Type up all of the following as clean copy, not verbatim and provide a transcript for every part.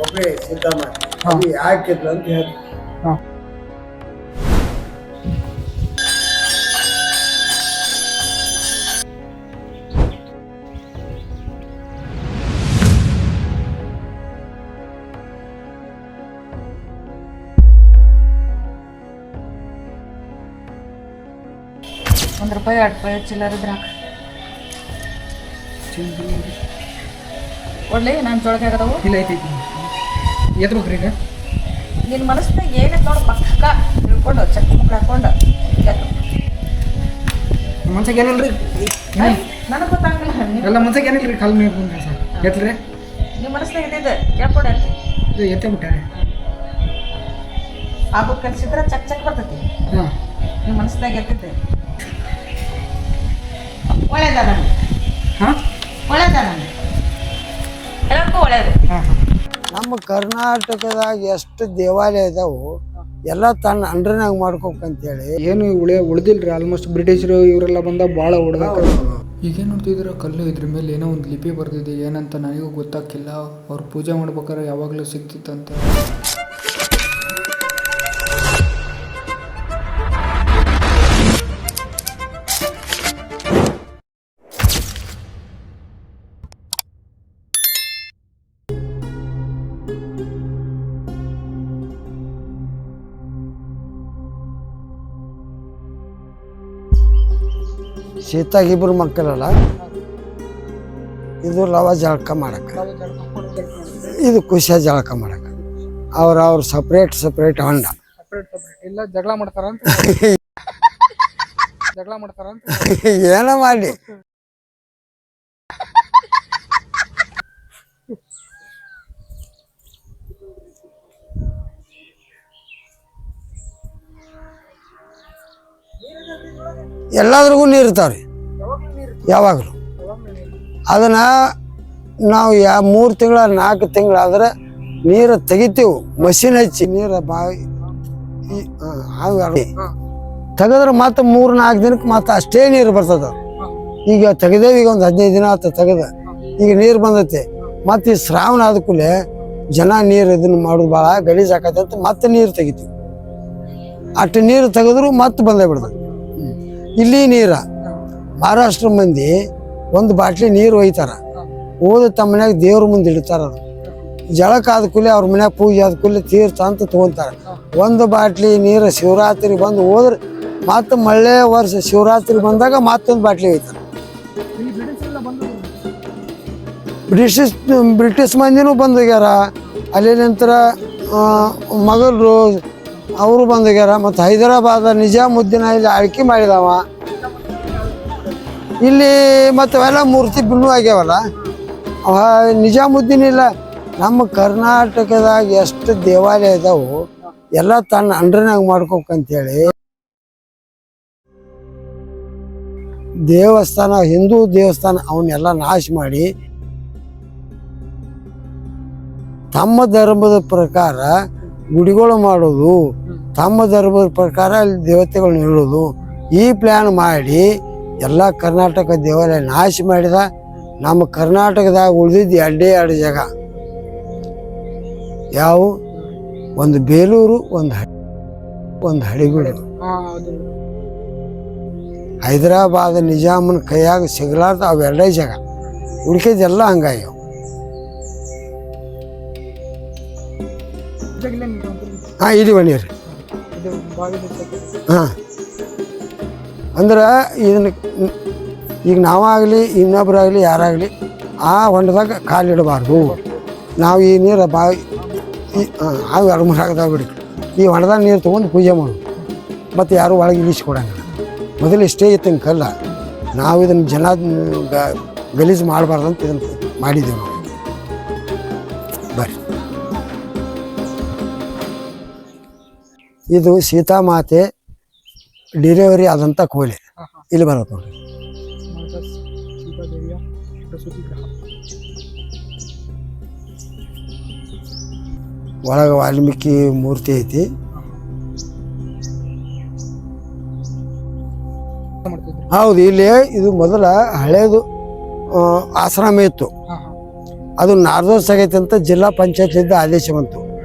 ಒಬ್ಬರೇ ಸೀತಾಮಾತೆ ಅದು ಯಾಕಿದ್ಲು ಅಂತ ಹೇಳಿ ₹1 ₹2 ಚಿಲ್ಲರ್ ಇದ್ರೆ ಒಳ್ಳೆ ನಾನು ಜೋಳಕ್ಕೆ ಆಗದವು ಇಲ್ಲ ಐತೈತಿ ಎತ್ಬೇಕ್ರಿ ಈಗ ನಿನ್ನ ಮನಸ್ಸಿನಾಗ ಏನೈತೆ ನೋಡು ಪಕ್ಕ ತಿಳ್ಕೊಂಡು ಚಕ್ಕ ಮುಕ್ಕ ಹಾಕೊಂಡು ಮನ್ಸಾಗ ಏನಿಲ್ರಿ ನನಗೆ ಗೊತ್ತಾಗಲ್ಲ ಎಲ್ಲ ಮನ್ಸಾಗ ಏನಿಲ್ರಿ ಕಾಲ್ ಮೇಲೆ ಬಂದ್ರಿ ಸರ್ ಎತ್ತಲ್ರಿ ನಿಮ್ಮ ಮನಸ್ಸಿನಾಗ ಇದ್ದಿದ್ದು ಕೇಳ್ಕೊಡ ಇದು ಎತ್ತೇ ಬಿಟ್ಟಾರೆ ಆಗೋದು ಕಲಿಸಿದ್ರೆ ಚಕ್ ಚಕ್ ಬರ್ತೈತಿ ಹಾಂ ನಿಮ್ಮ ಮನಸ್ಸಿನಾಗ ಎತ್ತಿದ್ದೆ ಒಳ್ಳೇದ ನಮ್ಗೆ ಹಾಂ ಒಳ್ಳೇದ ನಮ್ಗೆ ಎಲ್ಲರಿಗೂ ಒಳ್ಳೇದು ಹಾಂ ನಮ್ಮ ಕರ್ನಾಟಕದಾಗ ಎಷ್ಟು ದೇವಾಲಯ ಇದಾವು ಎಲ್ಲ ತನ್ನ ಅಂಡ್ರನಾಗ ಮಾಡ್ಕೋಬೇಕಂತೇಳಿ ಏನು ಉಳ್ದಿಲ್ರಿ ಆಲ್ಮೋಸ್ಟ್ ಬ್ರಿಟಿಷರು ಇವರೆಲ್ಲ ಬಂದ ಭಾಳ ಹೊಡೆದಾಕ ಈಗೇನು ನೋಡ್ತಿದ್ರೆ ಕಲ್ಲು ಇದ್ರ ಮೇಲೆ ಏನೋ ಒಂದು ಲಿಪಿ ಬರ್ತಿದೆ ಏನಂತ ನನಗೂ ಗೊತ್ತಾಗ್ತಿಲ್ಲ ಅವ್ರು ಪೂಜೆ ಮಾಡ್ಬೇಕಾದ್ರೆ ಯಾವಾಗಲೂ ಸಿಗ್ತಿತ್ತಂತ ಸೀತಾಗಿಬ್ರು ಮಕ್ಕಳಲ್ಲ ಇದು ಲವ ಜಳಕ ಮಾಡಕ ಇದು ಖುಷಿಯ ಜಳಕ ಮಾಡಕ ಅವ್ರ ಸಪ್ರೇಟ್ ಹೊಂಡ ಇಲ್ಲ ಜಗಳ ಮಾಡ್ತಾರಂತ ಜಗಳ ಮಾಡ್ತಾರಂತ ಏನೋ ಮಾಡಿ ಎಲ್ಲಾದ್ರಿಗೂ ನೀರು ಇರ್ತಾವ್ರಿ ಯಾವಾಗಲೂ ಅದನ್ನ ನಾವು 3 ತಿಂಗಳ 4 ತಿಂಗಳಾದ್ರೆ ನೀರು ತೆಗಿತೀವಿ ಮಷಿನ್ ಹಚ್ಚಿ ನೀರು ಬಾವಿ ತೆಗೆದ್ರೆ ಮತ್ತೆ 3-4 ದಿನಕ್ಕೆ ಮತ್ತೆ ಅಷ್ಟೇ ನೀರು ಬರ್ತದ ಈಗ ತೆಗೆದೇವಿ ಈಗ ಒಂದು 15 ದಿನ ಆತ ತೆಗೆದ ಈಗ ನೀರು ಬಂದೈತಿ ಮತ್ತೆ ಈ ಶ್ರಾವಣ ಆದ ಕೂಡಲೇ ಜನ ನೀರು ಇದನ್ನ ಮಾಡೋದು ಭಾಳ ಗಲೀಜ್ ಆಕೈತೆ ಅಂತ ಮತ್ತೆ ನೀರು ತೆಗಿತೀವಿ ಅಷ್ಟು ನೀರು ತೆಗೆದ್ರು ಮತ್ತೆ ಬಂದೇ ಬಿಡ್ತದೆ ಇಲ್ಲಿ ನೀರ ಮಹಾರಾಷ್ಟ್ರ ಮಂದಿ ಒಂದು ಬಾಟ್ಲಿ ನೀರು ಒಯ್ತಾರ ಓದ ತಮ್ಮ ಮನ್ಯಾಗ ದೇವ್ರ ಮುಂದೆ ಇಡ್ತಾರ ಅದು ಜಳಕ ಆದ ಕೂಲಿ ಅವ್ರ ಮನ್ಯಾಗ ಪೂಜೆ ಆದ ಕೂಲಿ ತೀರ್ಥ ಅಂತ ತೊಗೊಂತಾರೆ ಒಂದು ಬಾಟ್ಲಿ ನೀರು ಶಿವರಾತ್ರಿ ಬಂದು ಹೋದ್ರೆ ಮತ್ತೆ ಮಳ್ಳೆ ವರ್ಷ ಶಿವರಾತ್ರಿ ಬಂದಾಗ ಮತ್ತೊಂದು ಬಾಟ್ಲಿ ಒಯ್ತಾರೆ ಬ್ರಿಟಿಷ್ ಮಂದಿನೂ ಬಂದು ಹೋಗ್ಯಾರ ಅಲ್ಲಿ ನಂತರ ಮೊಘಲರು ಅವರು ಬಂದೋಗ್ಯಾರ ಮತ್ತು ಹೈದರಾಬಾದ ನಿಜಾಮುದ್ದೀನ ಇಲ್ಲಿ ಆಳ್ಕೆ ಮಾಡಿದವ ಇಲ್ಲಿ ಮತ್ತು ಅವೆಲ್ಲ ಮೂರ್ತಿ ಬಿಣ್ಣು ಆಗ್ಯಾವಲ್ಲ ನಿಜಾಮುದ್ದೀನ್ ಇಲ್ಲ ನಮ್ಮ ಕರ್ನಾಟಕದಾಗ ಎಷ್ಟು ದೇವಾಲಯ ಇದಾವು ಎಲ್ಲ ತನ್ನ ಅಂಡ್ರನಾಗ ಮಾಡ್ಕೋಬೇಕಂತೇಳಿ ದೇವಸ್ಥಾನ ಹಿಂದೂ ದೇವಸ್ಥಾನ ಅವನ್ನೆಲ್ಲ ನಾಶ ಮಾಡಿ ತಮ್ಮ ಧರ್ಮದ ಪ್ರಕಾರ ಗುಡಿಗಳು ಮಾಡೋದು ತಮ್ಮ ಧರ್ಮದ ಪ್ರಕಾರ ಅಲ್ಲಿ ದೇವತೆಗಳನ್ನ ಇಡೋದು ಈ ಪ್ಲ್ಯಾನ್ ಮಾಡಿ ಎಲ್ಲ ಕರ್ನಾಟಕ ದೇವಾಲಯ ನಾಶ ಮಾಡಿದ ನಮ್ಮ ಕರ್ನಾಟಕದಾಗ ಉಳಿದಿದ್ದು 2 ಜಾಗ ಯಾವ ಒಂದು ಬೇಲೂರು ಒಂದು ಹಳಿಬೀಡು ಹೈದರಾಬಾದ್ ನಿಜಾಮನ ಕೈಯಾಗ ಸಿಗಲಾರ್ದ ಅವು 2 ಜಾಗ ಉಳಿಕೆದೆಲ್ಲ ಹಂಗಾಗ್ಯಾವ ಹಾಂ ಇಲ್ಲಿ ಬನ್ನಿರಿ ಹಾಂ ಅಂದ್ರೆ ಇದನ್ನ ಈಗ ನಾವಾಗಲಿ ಇನ್ನೊಬ್ಬರಾಗಲಿ ಯಾರಾಗಲಿ ಆ ಹೊಂಡದಾಗ ಕಾಲಿಡಬಾರ್ದು ನಾವು ಈ ನೀರು ಬಾವಿ ಹಾವು 2-3 ಆಗದಾಗ ಬಿಡಿ ಈ ಹೊಂಡದಾಗ ನೀರು ತೊಗೊಂಡು ಪೂಜೆ ಮಾಡೋದು ಮತ್ತು ಯಾರು ಒಳಗೆ ಇಳಿಸ್ಕೊಡಂಗಿಲ್ಲ ಮೊದಲು ಇಷ್ಟೇ ಇತ್ತು ಕಲ್ಲ ನಾವು ಇದನ್ನು ಜನ ಗಲೀಜು ಮಾಡಬಾರ್ದು ಅಂತ ಇದನ್ನು ಮಾಡಿದ್ದೇವೆ ನಾವು ಬರ್ರಿ ಇದು ಸೀತಾಮಾತೆ ಡಿಲಿವರಿ ಆದಂಥ ಕೋಲೆ ಇಲ್ಲಿ ಬರುತ್ತೆ ನೋಡ್ರಿ ಒಳಗೆ ವಾಲ್ಮೀಕಿ ಮೂರ್ತಿ ಐತಿ ಹೌದು ಇಲ್ಲಿ ಇದು ಮೊದಲ ಹಳೇದು ಆಶ್ರಮ ಇತ್ತು ಅದು ನಾರ್ದೋಸ್ ಆಗೈತೆ ಅಂತ ಜಿಲ್ಲಾ ಪಂಚಾಯತ್ಲಿದ್ದ ಆದೇಶ ಬಂತು.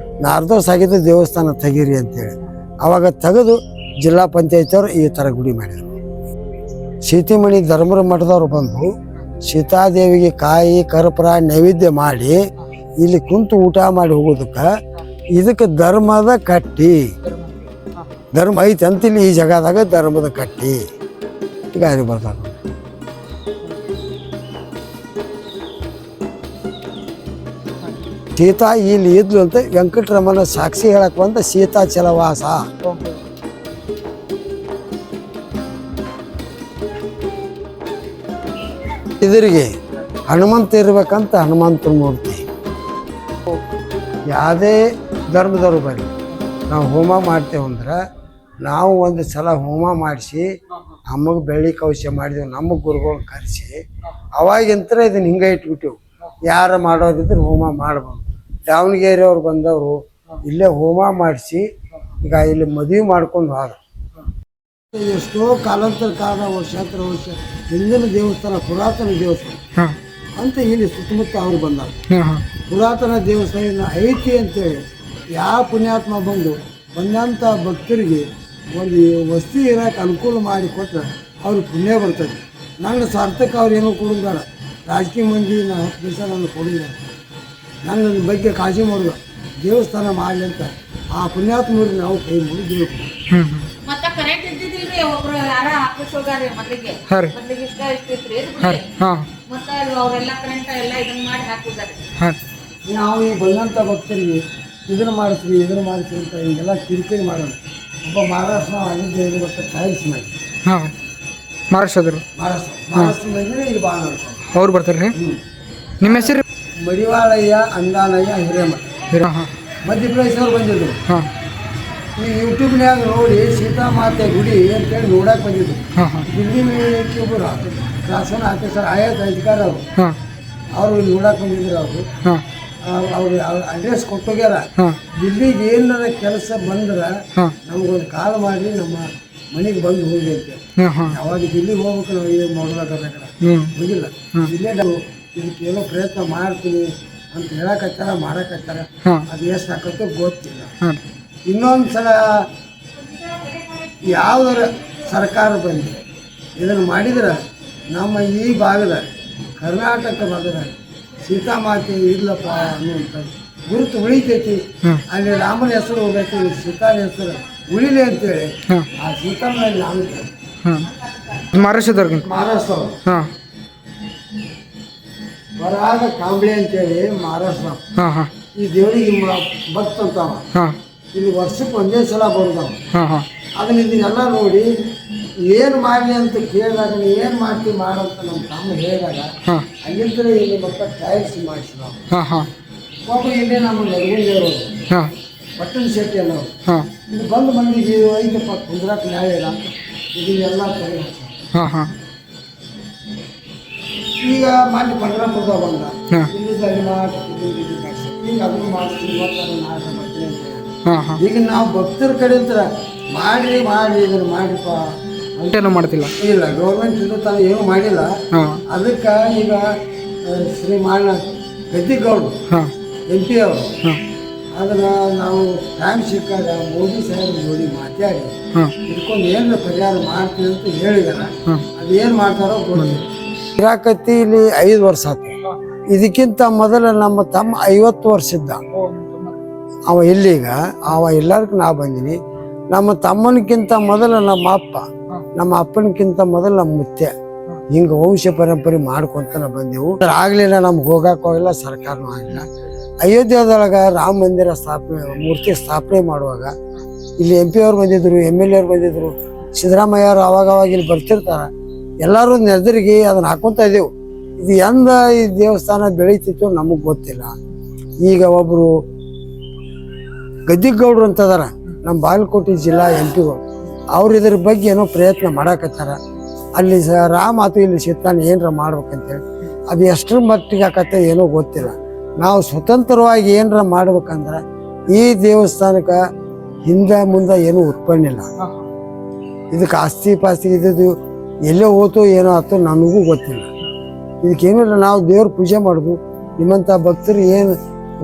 ನಾರ್ದೋಸ್ ಆಗಿದ್ದು ದೇವಸ್ಥಾನ ತೆಗೀರಿ ಅಂತೇಳಿ. ಅವಾಗ ತೆಗೆದು ಜಿಲ್ಲಾ ಪಂಚಾಯತಿಯವರು ಈ ಥರ ಗುಡಿ ಮಾಡಿದರು. ಸೀತೆಮಣಿ ಧರ್ಮರ ಮಠದವ್ರು ಬಂದು ಸೀತಾದೇವಿಗೆ ಕಾಯಿ ಕರ್ಪೂರ ನೈವೇದ್ಯ ಮಾಡಿ ಇಲ್ಲಿ ಕುಂತು ಊಟ ಮಾಡಿ ಹೋಗೋದಕ್ಕೆ ಇದಕ್ಕೆ ಧರ್ಮದ ಕಟ್ಟಿ, ಧರ್ಮ ಐತೆ ಅಂತ ಇಲ್ಲಿ ಈ ಜಾಗದಾಗ ಧರ್ಮದ ಕಟ್ಟಿ ಈಗ ಅಲ್ಲಿ ಬರ್ತಾರೆ. ಸೀತಾ ಇಲ್ಲಿ ಇದ್ಲು ಅಂತ ವೆಂಕಟರಮಣ ಸಾಕ್ಷಿ ಹೇಳಕ್ ಬಂದ ಸೀತಾಚಲವಾಸ. ಇದರಿಗೆ ಹನುಮಂತ ಇರ್ಬೇಕಂತ ಹನುಮಂತನ ಮೂರ್ತಿ. ಯಾವುದೇ ಧರ್ಮದವ್ರು ಬರಲಿ, ನಾವು ಹೋಮ ಮಾಡ್ತೇವೆ ಅಂದ್ರೆ ನಾವು ಒಂದು ಸಲ ಹೋಮ ಮಾಡಿಸಿ ಅಮ್ಮಗೆ ಬೆಳ್ಳಿ ಕವಶ ಮಾಡಿದೆವು, ನಮ್ಮ ಗುರುಗಳನ್ನ ಕರೆಸಿ ಅವಾಗಿಂತರ ಇದನ್ನ ಹಿಂಗೆ ಇಟ್ಬಿಟ್ಟೆವು. ಯಾರು ಮಾಡೋದಿದ್ರೆ ಹೋಮ ಮಾಡ್ಬೋದು. ದಾವಣಗೆರೆಯವ್ರು ಬಂದವರು ಇಲ್ಲೇ ಹೋಮ ಮಾಡಿಸಿ ಈಗ ಇಲ್ಲಿ ಮದುವೆ ಮಾಡ್ಕೊಂಡು ಹೋದ. ಎಷ್ಟೋ ಕಾಲಾಂತರ ಕಾಲ ವರ್ಷಾಂತರ ವರ್ಷ ಹಿಂದಿನ ದೇವಸ್ಥಾನ, ಪುರಾತನ ದೇವಸ್ಥಾನ ಅಂತ ಇಲ್ಲಿ ಸುತ್ತಮುತ್ತ ಅವ್ರು ಬಂದಾರ. ಪುರಾತನ ದೇವಸ್ಥಾನ ಐತಿ ಅಂತೇಳಿ ಯಾವ ಪುಣ್ಯಾತ್ಮ ಬಂದಂಥ ಭಕ್ತರಿಗೆ ಒಂದು ವಸ್ತಿ ಇರೋಕೆ ಅನುಕೂಲ ಮಾಡಿ ಕೊಟ್ಟರೆ ಅವ್ರಿಗೆ ಪುಣ್ಯ ಬರ್ತದೆ. ನನ್ನ ಸಾರ್ಥಕ ಅವ್ರು ಏನೋ ಕೊಡಿದಾರ, ರಾಜಕೀಯ ಮಂದಿ 10 ದಿವಸ ನಾನು ಕೊಡಿದ್ದಾರೆ. ನನ್ನ ಬಗ್ಗೆ ಕಾಳಜಿ ಮಾಡೋದು ದೇವಸ್ಥಾನ ಮಾಡಲಿ ಅಂತ ಆ ಪುಣ್ಯಾತ್ಮರಿಗೆ ನಾವು ಕೈ ಮುಗಿಬೇಕು. ಮತ್ತೆ ಕರೆಂಟ್ ಇದ್ದಿದ್ದಿಲ್ರಿ, ಒಬ್ರು ಯಾರ ಆಫೀಸ್ ಹೋಗಾರಿ ಮೊದಲಿಗೆ ಇಷ್ಟ ಇಷ್ಟಿತ್ರಿ ಮತ್ತೆ ಅವರೆಲ್ಲ ಕರೆಂಟ್ ಎಲ್ಲ ಇದನ್ನ ಮಾಡಿ ಹಾಕಿದ್ದಾರೆ. ನಾವು ಈ ಬಂದಂಥ ಭಕ್ತರಿಗೆ ಇದನ್ನ ಮಾಡಿಸ್ರಿ ಅಂತ ಈಗೆಲ್ಲ ಕಿರಿಕಿರಿ ಮಾಡೋಣ. ಒಬ್ಬ ಮಹಾರಾಷ್ಟ್ರ ಆಗಿದ್ದ ಗೊತ್ತ ಟೈಲ್ಸ್ ಮಾಡಿ ಮಹಾರಾಷ್ಟ್ರ ಮಂದಿನೇ ಇಲ್ಲಿ ಭಾಳ ನೋಡ್ಕೊಂಡು ಅವ್ರು ಬರ್ತಾರೆ. ನಿಮ್ಮ ಹೆಸರು? ಮಡಿವಾಳಯ್ಯ ಅಂದಾನಯ್ಯ ಹಿರೇಮಠ, ಮಧ್ಯಪ್ರದೇಶವ್ರು ಬಂದಿದ್ರು. ಈ ಯೂಟ್ಯೂಬ್ನ್ಯಾಗ ನೋಡಿ ಸೀತಾಮಾತೆ ಗುಡಿ ಅಂತೇಳಿ ನೋಡಕ್ಕೆ ಬಂದಿದ್ರು. ದಿಲ್ಲಿ ಒಬ್ಬರು ಶಾಸನ ಆಫೀಸರ್ ಆಯಾತ ಅಧಿಕಾರ ಅವರು ಇಲ್ಲಿ ನೋಡಕ್ಕೆ ಬಂದಿದ್ರು. ಅವ್ರು ಅಡ್ರೆಸ್ ಕೊಟ್ಟೋಗ್ಯಾರ. ದಿಲ್ಲಿಗೆ ಏನಾರ ಕೆಲಸ ಬಂದ್ರೆ ನಮಗೊಂದು ಕಾಲ್ ಮಾಡಿ ನಮ್ಮ ಮನೆಗೆ ಬಂದು ಹೋಗಿ ಅಂತ. ಯಾವಾಗ ದಿಲ್ಲಿಗೆ ಹೋಗ್ಬೇಕು ನಾವು ಏನು ಮಾಡೋದಾಗಲ್ಲ ಹೋಗಿಲ್ಲ. ಇಲ್ಲೇ ನಾವು ಇದಕ್ಕೇನೋ ಪ್ರಯತ್ನ ಮಾಡ್ತೀನಿ ಅಂತ ಹೇಳಕತ್ತಾರ, ಮಾಡಕತ್ತಾರ. ಅದು ಎಷ್ಟು ಹಾಕತ್ತೋ ಗೊತ್ತಿಲ್ಲ. ಇನ್ನೊಂದು ಸಲ ಯಾವುದರ ಸರ್ಕಾರ ಬಂದು ಇದನ್ನು ಮಾಡಿದ್ರೆ ನಮ್ಮ ಈ ಭಾಗದ ಕರ್ನಾಟಕ ಭಾಗದ ಸೀತಾಮಾತೆ ಇರ್ಲಪ್ಪ ಅನ್ನುವಂಥ ಗುರುತು ಉಳಿತೈತಿ. ಅಲ್ಲಿ ರಾಮನ ಹೆಸರು ಹೋಗೈತಿ, ಸೀತಾನ ಹೆಸರು ಉಳಿಲಿ ಅಂತೇಳಿ ಆ ಸೀತಾಮಲ್ಲಿ ನಾನು ಮಹಾರಾಷ್ಟ್ರ ವರಾದ ಕಾಂಬ್ಳೆ ಅಂತೇಳಿ ಮಹಾರಾಷ್ಟ್ರ ಈ ದೇವರಿಗೆ ಭಕ್ತ ಅಂತಾವ. ಇಲ್ಲಿ ವರ್ಷಕ್ಕೆ ಒಂದೇ ಸಲ ಬರೋದವ. ಅದನ್ನ ಇದನ್ನೆಲ್ಲ ನೋಡಿ ಏನು ಮಾಡಲಿ ಅಂತ ಕೇಳಿದಾಗ ಏನು ಮಾಡ್ತೀವಿ ಮಾಡಂತ ನಮ್ಮ ತಮ್ಮ ಹೇಳಿದಾಗ ಅಲ್ಲಿಂದ ಇಲ್ಲಿ ಮತ್ತೆ ಟೈಲ್ಸ್ ಮಾಡಿಸಿದವು. ಒಬ್ಬ ಇಲ್ಲಿ ನಮ್ಮ ನರಗುಂದೇವರು ಪಟ್ಟಣ ಶೆಟ್ಟಿ ಅನ್ನೋರು ಇದು ಬಂದು ಮಂದಿಗೆ ಐದಪ್ಪ ಕುಂದ್ರಾಕ್ ನ್ಯಾಯ ಇಲ್ಲ, ಇದನ್ನೆಲ್ಲ ತೆಗೆದು ಈಗ ಮಾಡಿ ಪಂಡ್ರಾಪುರದ ಬಂದ ಇಲ್ಲಿ ಮಾಡಿ ಈಗ ಅದನ್ನು ಮಾಡಿಸ್ತೀನಿ ಈಗ ನಾವು ಭಕ್ತರ ಕಡೆ ಅಂತ ಮಾಡ್ರಿ ಇದನ್ನು ಮಾಡಿಪ್ಪ ಅಂತೇನು ಮಾಡ್ತಿಲ್ಲ. ಇಲ್ಲ, ಗೌರ್ಮೆಂಟ್ ಇದು ತಾನು ಏನೂ ಮಾಡಿಲ್ಲ. ಅದಕ್ಕೆ ಈಗ ಶ್ರೀಮಾನ ಗದ್ದಿಗೌಡರು MP ಅವರು ಅದನ್ನ ನಾವು ಟೈಮ್ ಸಿಕ್ಕಾಗ ಮೋದಿ ಸಾಹೇಬ್ ನೋಡಿ ಮಾತಾಡಿ ಇಟ್ಕೊಂಡು ಏನು ಪರಿಹಾರ ಮಾಡ್ತೀವಿ ಅಂತ ಹೇಳಿದಾರ. ಅದೇನು ಮಾಡ್ತಾರೋ ಗೊತ್ತಿಲ್ಲ. ಇರಾಕತ್ತಿ ಇಲ್ಲಿ 5 ವರ್ಷ ಆಯ್ತು. ಇದಕ್ಕಿಂತ ಮೊದಲು ನಮ್ಮ ತಮ್ಮ 50 ವರ್ಷ ಇದ್ದ. ಅವ ಇಲ್ಲೀಗ ಅವ ಎಲ್ಲರಿಗೂ ನಾ ಬಂದೀನಿ. ನಮ್ಮ ತಮ್ಮನಕ್ಕಿಂತ ಮೊದಲು ನಮ್ಮ ಅಪ್ಪ, ನಮ್ಮ ಅಪ್ಪನಕ್ಕಿಂತ ಮೊದಲು ನಮ್ಮ ಮುತ್ತೆ, ಹಿಂಗೆ ವಂಶ ಪರಂಪರೆ ಮಾಡ್ಕೊಂತ ನಾವು ಬಂದೆವು. ಆಗಲಿಲ್ಲ, ನಮ್ಗೆ ಹೋಗಕ್ಕೆ ಹೋಗಿಲ್ಲ, ಸರ್ಕಾರನೂ ಆಗಿಲ್ಲ. ಅಯೋಧ್ಯೆದೊಳಗೆ ರಾಮ ಮಂದಿರ ಮೂರ್ತಿ ಸ್ಥಾಪನೆ ಮಾಡುವಾಗ ಇಲ್ಲಿ MP ಅವ್ರು ಬಂದಿದ್ರು, MLA ಅವ್ರು ಬಂದಿದ್ರು, ಸಿದ್ದರಾಮಯ್ಯವ್ರು ಅವಾಗ ಇಲ್ಲಿ ಬರ್ತಿರ್ತಾರೆ. ಎಲ್ಲರೂ ನೆದರಿಗೆ ಅದನ್ನ ಹಾಕೊಂತ ಇದ್ದೆವು. ಇದು ಎಂದ ಈ ದೇವಸ್ಥಾನ ಬೆಳೀತಿತ್ತು ನಮಗೆ ಗೊತ್ತಿಲ್ಲ. ಈಗ ಒಬ್ಬರು ಗದ್ದಿಗೌಡ್ರು ಅಂತದಾರ, ನಮ್ಮ ಬಾಗಲಕೋಟೆ ಜಿಲ್ಲಾ MP ಅವ್ರು ಇದ್ರ ಬಗ್ಗೆ ಏನೋ ಪ್ರಯತ್ನ ಮಾಡಕತ್ತಾರ. ಅಲ್ಲಿ ರಾಮ ಆತು ಇಲ್ಲಿ ಸೀತಾನ ಏನರ ಮಾಡ್ಬೇಕಂತೇಳಿ ಅದು ಎಷ್ಟರ ಮಟ್ಟಿಗೆ ಆಕತ್ತೆ ಏನೋ ಗೊತ್ತಿಲ್ಲ. ನಾವು ಸ್ವತಂತ್ರವಾಗಿ ಏನರ ಮಾಡ್ಬೇಕಂದ್ರೆ ಈ ದೇವಸ್ಥಾನಕ್ಕೆ ಹಿಂದೆ ಮುಂದೆ ಏನೂ ಉತ್ಪನ್ನ ಇಲ್ಲ. ಇದಕ್ಕೆ ಆಸ್ತಿ ಪಾಸ್ತಿ ಇದ್ದು ಎಲ್ಲೇ ಹೋತೋ ಏನೋ ಆಯ್ತು ನನಗೂ ಗೊತ್ತಿಲ್ಲ. ಇದಕ್ಕೇನಿಲ್ಲ, ನಾವು ದೇವ್ರ ಪೂಜೆ ಮಾಡೋದು, ನಿಮ್ಮಂಥ ಭಕ್ತರು ಏನು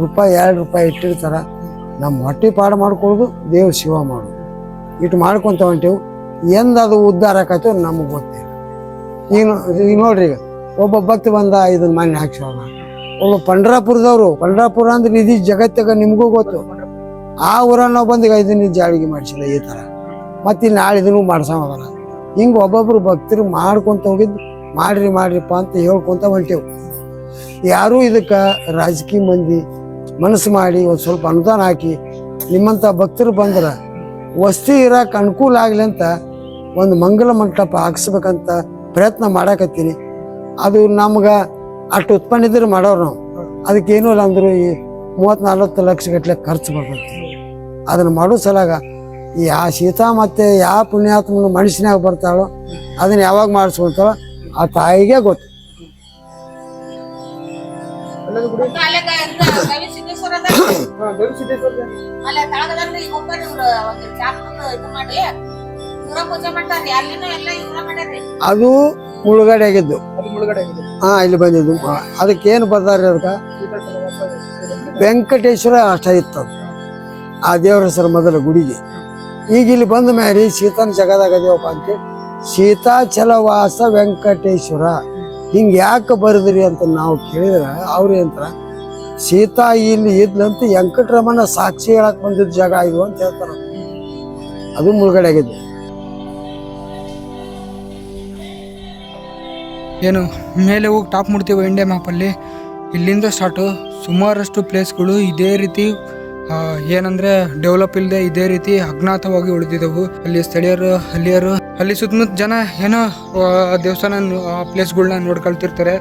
ರೂಪಾಯಿ 2 ರೂಪಾಯಿ ಇಟ್ಟಿರ್ತಾರ ನಮ್ಮ ಹೊಟ್ಟೆ ಪಾಡು ಮಾಡ್ಕೊಳ್ಳೋದು ದೇವ್ ಶಿವ ಮಾಡೋದು ಇಟ್ಟು ಮಾಡ್ಕೊತ ಹೊಂಟೇವು ಎಂದು ಅದು ಉದ್ಧಾರ ಆಕಾಯ್ತು ನಮಗೆ ಗೊತ್ತಿಲ್ಲ. ಈಗ ನೋಡ್ರಿ, ಈಗ ಒಬ್ಬ ಭಕ್ತ ಬಂದ ಇದನ್ನ ಮನೆ ಹಾಕ್ಸೋಣ, ಒಬ್ಬ ಪಂಡ್ರಾಪುರ ಅಂದ್ರೆ ನಿಧಿ ಜಗತ್ತಾಗ ನಿಮಗೂ ಗೊತ್ತು. ಆ ಊರ ನಾವು ಬಂದು 5 ನಿಧಿ ಜಾಳಿಗೆ ಮಾಡಿಸಿಲ್ಲ ಈ ಥರ, ಮತ್ತೆ ಇಲ್ಲಿ ನಾಳೆ ಇದನ್ನು ಮಾಡ್ಸೋದಲ್ಲ. ಹಿಂಗೆ ಒಬ್ಬೊಬ್ರು ಭಕ್ತರು ಮಾಡ್ಕೊತ ಹೋಗಿದ್ದು ಮಾಡ್ರಿಪ್ಪ ಅಂತ ಹೇಳ್ಕೊತ ಹೊಂಟೇವು. ಯಾರೂ ಇದಕ್ಕೆ ರಾಜಕೀಯ ಮಂದಿ ಮನಸ್ಸು ಮಾಡಿ ಒಂದು ಸ್ವಲ್ಪ ಅನುದಾನ ಹಾಕಿ ನಿಮ್ಮಂಥ ಭಕ್ತರು ಬಂದ್ರೆ ವಸ್ತಿ ಇರೋಕೆ ಅನುಕೂಲ ಆಗಲಿ ಅಂತ ಒಂದು ಮಂಗಲ ಮಂಟಪ ಹಾಕ್ಸ್ಬೇಕಂತ ಪ್ರಯತ್ನ ಮಾಡಾಕತ್ತೀನಿ. ಅದು ನಮ್ಗೆ ಅಷ್ಟು ಉತ್ಪನ್ನ ಇದ್ರೆ ಮಾಡೋರು ನಾವು. ಅದಕ್ಕೇನೂ ಇಲ್ಲ ಅಂದರೂ ಈ 30-40 ಲಕ್ಷ ಗಟ್ಟಲೆ ಖರ್ಚು ಬರ್ತೈತಿ. ಅದನ್ನು ಮಾಡೋ ಸಲಾಗ ಆ ಸೀತಾ ಮತ್ತೆ ಯಾವ ಪುಣ್ಯಾತ್ಮನ ಮನುಷ್ಯನಾಗ ಬರ್ತಾಳೋ ಅದನ್ನ ಯಾವಾಗ ಮಾಡಿಸ್ಕೊಂತಾಳೋ ಆ ತಾಯಿಗೆ ಗೊತ್ತು. ಅಲ್ಲೇ ಗವಿಸಿದ್ದೇಶ್ವರ ಅಲ್ಲೇ ತಳಗದಲ್ಲಿ ಒಬ್ಬರು ಒಂದು ಚಾಪದ ಇದು ಮಾಡಿ ಇವ್ರ ಪೂಜೆ ಮಾಡ್ತಾರ್ರಿ. ಅಲ್ಲಿನೂ ಎಲ್ಲ ಇವ್ರ ಮಾಡ್ಯಾರ್ರಿ. ಅದು ಮುಳುಗಡೆ ಆಗಿದ್ದು. ಇಲ್ಲಿ ಬಂದಿದ್ದು ಅದಕ್ಕೇನು ಬರ್ತಾರೆ ಅದಕ್ಕೆ ವೆಂಕಟೇಶ್ವರ ಅಷ್ಟ ಇತ್ತು. ಆ ದೇವರ ಹೆಸರು ಮೊದಲ ಗುಡಿಗೆ. ಈಗ ಇಲ್ಲಿ ಬಂದ ಮೇಲೆ ಸೀತಾನ ಜಗದಾಗ ದೇವಪ್ಪ ಅಂತೇಳಿ ಸೀತಾಚಲವಾಸ ವೆಂಕಟೇಶ್ವರ ಹಿಂಗೆ ಯಾಕೆ ಬರೆದ್ರಿ ಅಂತ ನಾವು ಕೇಳಿದ್ರೆ ಅವ್ರು ಏನಂತಾರ, ಸೀತಾ ಇಲ್ಲಿ ಇದ್ಲಂತ ವೆಂಕಟರಮಣ ಸಾಕ್ಷಿ ಹೇಳಕ್ ಬಂದಿದ್ದ ಜಾಗ ಇದು ಅಂತ ಹೇಳ್ತಾರ. ಅದು ಮುಳುಗಡೆ ಆಗಿದೆ. ಏನು ಮೇಲೆ ಹೋಗಿ ಟಾಪ್ ಮುಡ್ತೀವಿ ಇಂಡಿಯಾ ಮ್ಯಾಪಲ್ಲಿ. ಇಲ್ಲಿಂದ ಸ್ಟಾರ್ಟು ಸುಮಾರಷ್ಟು ಪ್ಲೇಸ್ಗಳು ಇದೇ ರೀತಿ ಏನಂದರೆ ಡೆವಲಪ್ ಇಲ್ಲದೆ ಇದೇ ರೀತಿ ಅಜ್ಞಾತವಾಗಿ ಉಳಿದಿದ್ದವು. ಅಲ್ಲಿ ಸ್ಥಳೀಯರು ಅಲ್ಲಿ ಸುತ್ತಮುತ್ತ ಜನ ಏನೋ ದೇವಸ್ಥಾನ ಪ್ಲೇಸ್ಗಳನ್ನ ನೋಡ್ಕೊಳ್ತಿರ್ತಾರೆ.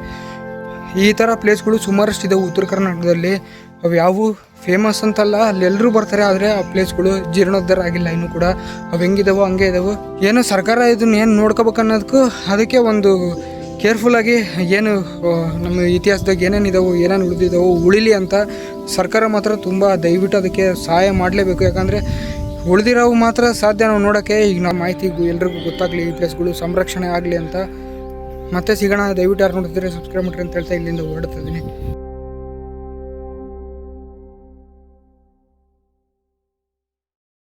ಈ ಥರ ಪ್ಲೇಸ್ಗಳು ಸುಮಾರಷ್ಟು ಇದಾವೆ ಉತ್ತರ ಕರ್ನಾಟಕದಲ್ಲಿ. ಅವು ಯಾವುವು ಫೇಮಸ್ ಅಂತಲ್ಲ, ಅಲ್ಲಿ ಎಲ್ಲರೂ ಬರ್ತಾರೆ. ಆದರೆ ಆ ಪ್ಲೇಸ್ಗಳು ಜೀರ್ಣೋದ್ಧಾರ ಆಗಿಲ್ಲ ಇನ್ನೂ ಕೂಡ. ಅವು ಹೆಂಗಿದಾವೋ ಹಂಗೆ ಇದಾವೆ. ಏನೋ ಸರ್ಕಾರ ಇದನ್ನ ಏನು ನೋಡ್ಕೋಬೇಕು ಅನ್ನೋದಕ್ಕೂ ಅದಕ್ಕೆ ಒಂದು ಕೇರ್ಫುಲ್ಲಾಗಿ ಏನು ನಮ್ಮ ಇತಿಹಾಸದಾಗ ಏನೇನಿದಾವೆ ಏನೇನು ಉಳಿದಿದ್ದಾವೆ ಉಳಿಲಿ ಅಂತ ಸರ್ಕಾರ ಮಾತ್ರ ತುಂಬ ದಯವಿಟ್ಟು ಅದಕ್ಕೆ ಸಹಾಯ ಮಾಡಲೇಬೇಕು. ಯಾಕಂದರೆ ಉಳಿದಿರೋವು ಮಾತ್ರ ಸಾಧ್ಯ ನಾವು ನೋಡೋಕ್ಕೆ. ಈಗ ನಮ್ಮ ಮಾಹಿತಿಗೂ ಎಲ್ರಿಗೂ ಗೊತ್ತಾಗಲಿ, ಈ ಪ್ಲೇಸ್ಗಳು ಸಂರಕ್ಷಣೆ ಆಗಲಿ ಅಂತ. ಮತ್ತೆ ಸಿಗೋಣ. ದಯವಿಟ್ಟು ಯಾರು ನೋಡ್ತಿದ್ರೆ ಸಬ್ಸ್ಕ್ರೈಬ್ ಮಾಡಿರಿ ಅಂತ ಹೇಳ್ತಾ ಇಲ್ಲಿಂದ ಹೊರಡ್ತಿದ್ದೀನಿ.